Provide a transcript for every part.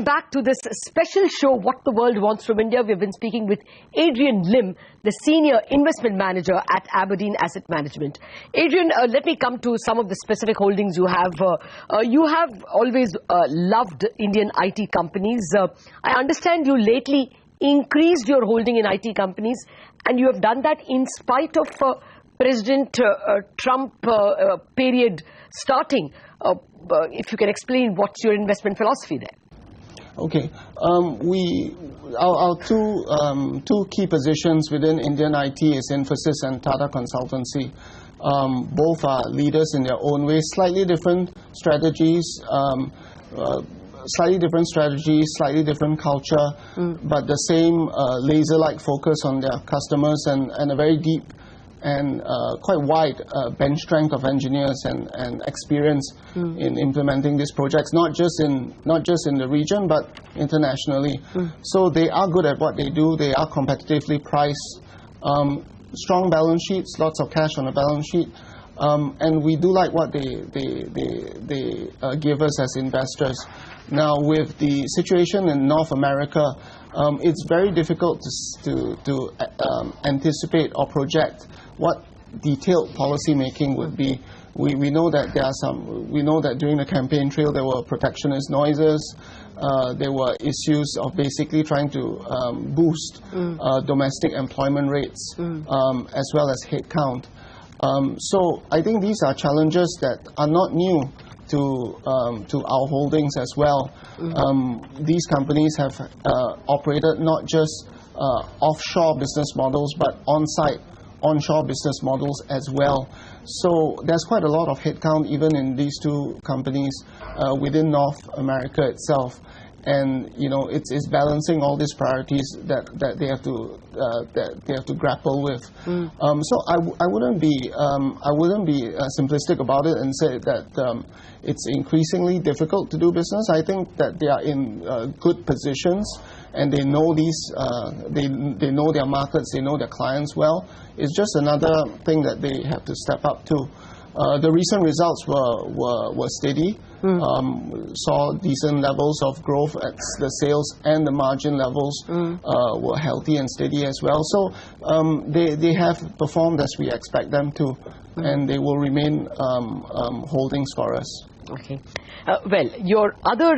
back to this special show, What the World Wants from India. We've been speaking with Adrian Lim, the Senior Investment Manager at Aberdeen Asset Management. Adrian, let me come to some of the specific holdings you have. You have always loved Indian IT companies. I understand you lately increased your holding in IT companies, and you have done that in spite of President Trump period starting. If you can explain what's your investment philosophy there. Okay, our two key positions within Indian IT is Infosys and Tata Consultancy. Both are leaders in their own way, slightly different strategies, slightly different culture, but the same laser-like focus on their customers and a very deep and quite wide bench strength of engineers and experience in implementing these projects, not just in the region but internationally. So they are good at what they do. They are competitively priced, strong balance sheets, lots of cash on the balance sheet, and we do like what they give us as investors. Now, with the situation in North America, it's very difficult to anticipate or project what detailed policy making would be. We know that there are some. We know that during the campaign trail there were protectionist noises. There were issues of basically trying to boost domestic employment rates as well as headcount. So I think these are challenges that are not new to our holdings as well. These companies have operated not just offshore business models but on-site, onshore business models as well. So there's quite a lot of headcount even in these two companies within North America itself. And you know, it's balancing all these priorities that they have to grapple with. So I wouldn't be simplistic about it and say that it's increasingly difficult to do business. I think that they are in good positions and they know they know their markets, they know their clients well. It's just another thing that they have to step up to. The recent results were steady. Saw decent levels of growth at the sales, and the margin levels were healthy and steady as well. So they have performed as we expect them to, and they will remain holdings for us. Okay. Well, your other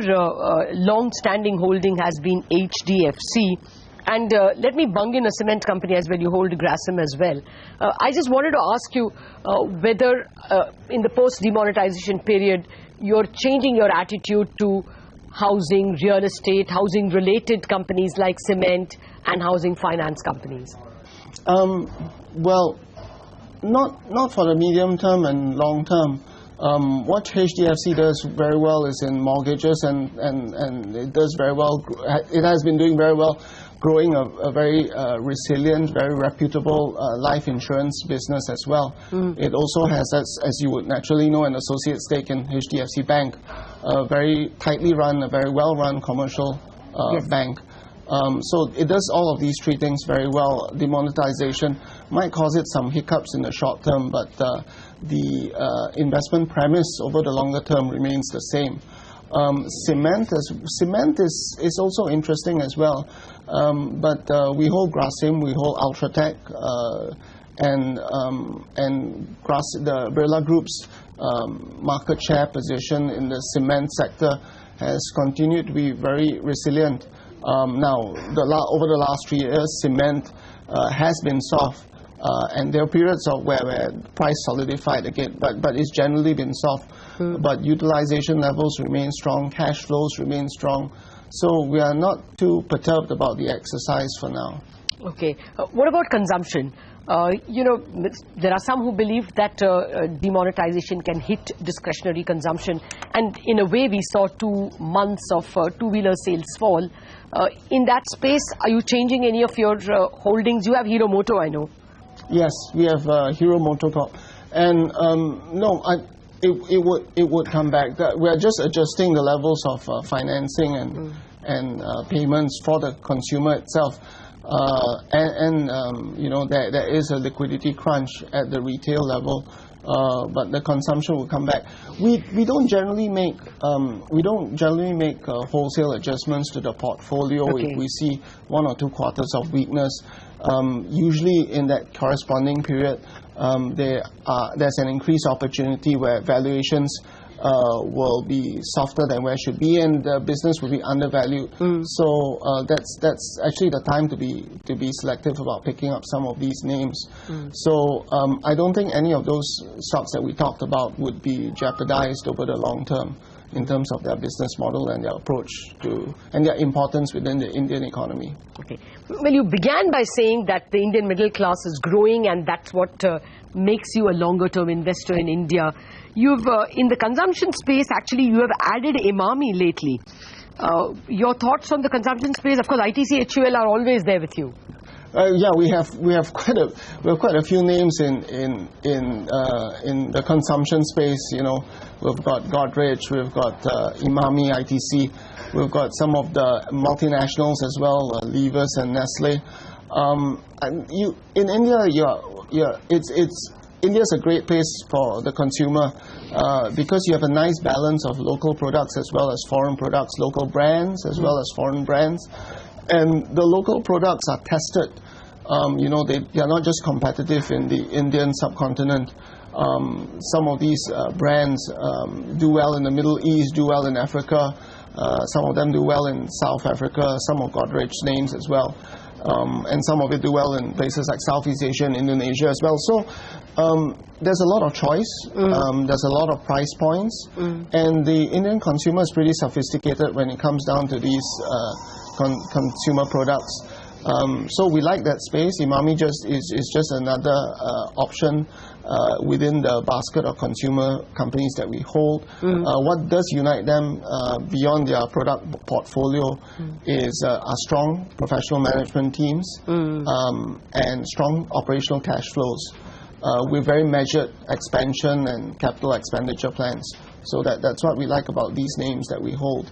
long-standing holding has been HDFC. And let me bung in a cement company as well. You hold Grasim as well. I just wanted to ask you whether in the post-demonetization period, you're changing your attitude to housing, real estate, housing-related companies like cement and housing finance companies. Well, not for the medium term and long term. What HDFC does very well is in mortgages, and it does very well. It has been doing very well, growing a very resilient, very reputable life insurance business as well. It also has, as you would naturally know, an associate stake in HDFC Bank, a very tightly run, a very well-run commercial bank. So it does all of these three things very well. Demonetization might cause it some hiccups in the short term, but the investment premise over the longer term remains the same. Cement is also interesting as well, but we hold Grasim, we hold Ultratech, and the Birla Group's market share position in the cement sector has continued to be very resilient. Now, over the last 3 years, cement has been soft, and there are periods of where price solidified again, but it's generally been soft. But utilization levels remain strong, cash flows remain strong, so we are not too perturbed about the exercise for now. Okay. What about consumption? You know, there are some who believe that demonetization can hit discretionary consumption, and in a way we saw 2 months of two-wheeler sales fall. In that space, are you changing any of your holdings? You have Hero Moto, I know. Yes, we have Hero Moto Corp, and no, it would come back. We are just adjusting the levels of financing and payments for the consumer itself. there is a liquidity crunch at the retail level, but the consumption will come back. We don't generally make wholesale adjustments to the portfolio if we see 1 or 2 quarters of weakness. Usually in that corresponding period, there's an increased opportunity where valuations will be softer than where it should be, and the business will be undervalued. So that's actually the time to be selective about picking up some of these names. So I don't think any of those stocks that we talked about would be jeopardized over the long term in terms of their business model and their approach to and their importance within the Indian economy. Okay. Well, you began by saying that the Indian middle class is growing, and that's what makes you a longer-term investor in India. You've, in the consumption space, actually, you have added Emami lately. Your thoughts on the consumption space? Of course, ITC, HUL are always there with you. Yeah, we have quite a few names in the consumption space. You know, we've got Godrej, we've got Emami, ITC, we've got some of the multinationals as well, Levers and Nestle. In India, India's a great place for the consumer because you have a nice balance of local products as well as foreign products, local brands as well as foreign brands. And the local products are tested. They are not just competitive in the Indian subcontinent. Some of these brands do well in the Middle East, do well in Africa. Some of them do well in South Africa. Some of Godrej's names as well. And some of it do well in places like Southeast Asia and Indonesia as well. So there's a lot of choice. There's a lot of price points. And the Indian consumer is pretty sophisticated when it comes down to these consumer products. So we like that space. Emami is just another option within the basket of consumer companies that we hold. What does unite them beyond their product portfolio is our strong professional management teams and strong operational cash flows with very measured expansion and capital expenditure plans. So that's what we like about these names that we hold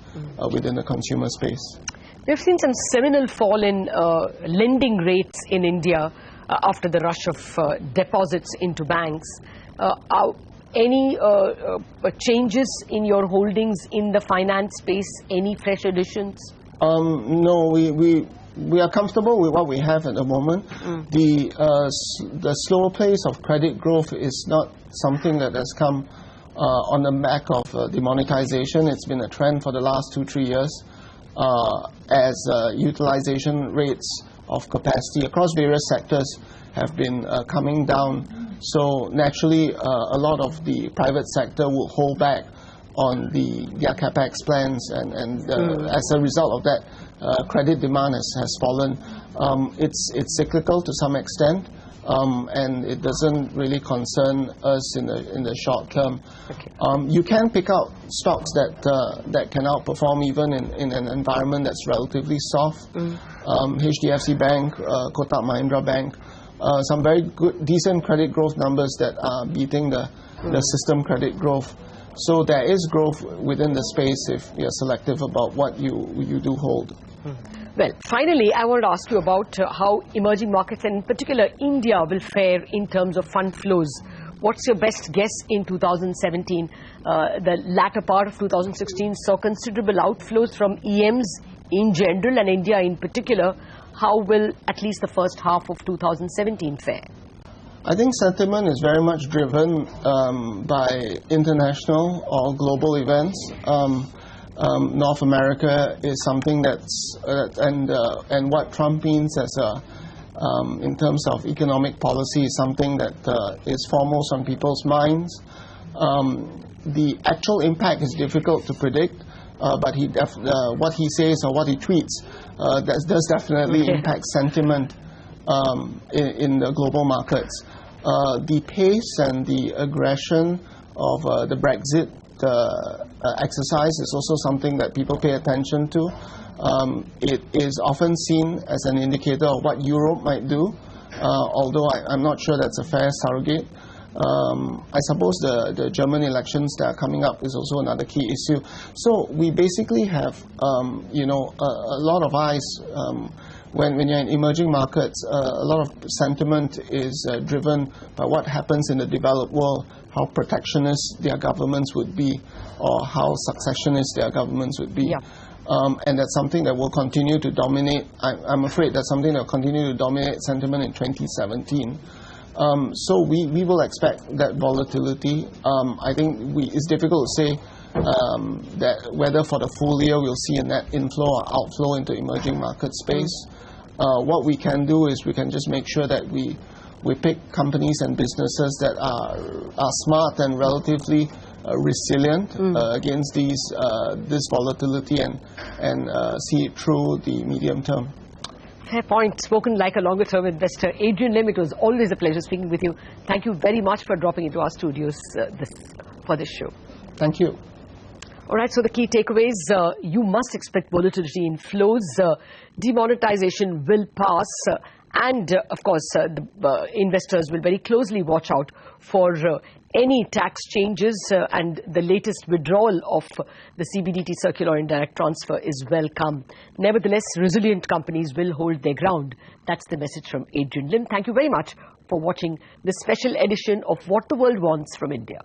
within the consumer space. We've seen some seminal fall in lending rates in India after the rush of deposits into banks. Any changes in your holdings in the finance space? Any fresh additions? No, we are comfortable with what we have at the moment. The slower pace of credit growth is not something that has come on the back of demonetization. It's been a trend for the last 2-3 years. As utilization rates of capacity across various sectors have been coming down. So naturally, a lot of the private sector will hold back on their capex plans, and as a result of that, credit demand has fallen. It's cyclical to some extent. And it doesn't really concern us in the short term. You can pick out stocks that can outperform even in an environment that's relatively soft. HDFC Bank, Kotak Mahindra Bank, some very good, decent credit growth numbers that are beating the system credit growth. So there is growth within the space if you're selective about what you do hold. Well, finally, I wanted to ask you about how emerging markets, and in particular India, will fare in terms of fund flows. What's your best guess in 2017? The latter part of 2016 saw considerable outflows from EMs in general and India in particular. How will at least the first half of 2017 fare? I think sentiment is very much driven by international or global events. North America is something and what Trump means as in terms of economic policy is something that is foremost on people's minds. The actual impact is difficult to predict, but what he says or what he tweets does definitely impact sentiment in the global markets. The pace and the aggression of the Brexit exercise is also something that people pay attention to. It is often seen as an indicator of what Europe might do, although I'm not sure that's a fair surrogate. I suppose the German elections that are coming up is also another key issue. So we basically have a lot of eyes when you're in emerging markets, a lot of sentiment is driven by what happens in the developed world, how protectionist their governments would be, or how successionist their governments would be. Yeah. And that's something that will continue to dominate. I'm afraid that's something that will continue to dominate sentiment in 2017. So we will expect that volatility. I think it's difficult to say that whether for the full year we'll see a net inflow or outflow into emerging market space. What we can do is we can just make sure that we pick companies and businesses that are smart and relatively resilient against this volatility and see it through the medium term. Fair point. Spoken like a longer-term investor. Adrian Lim, it was always a pleasure speaking with you. Thank you very much for dropping into our studios for this show. Thank you. All right, so the key takeaways, you must expect volatility in flows. Demonetization will pass. And, of course, the investors will very closely watch out for any tax changes, and the latest withdrawal of the CBDT circular indirect transfer is welcome. Nevertheless, resilient companies will hold their ground. That's the message from Adrian Lim. Thank you very much for watching this special edition of What the World Wants from India.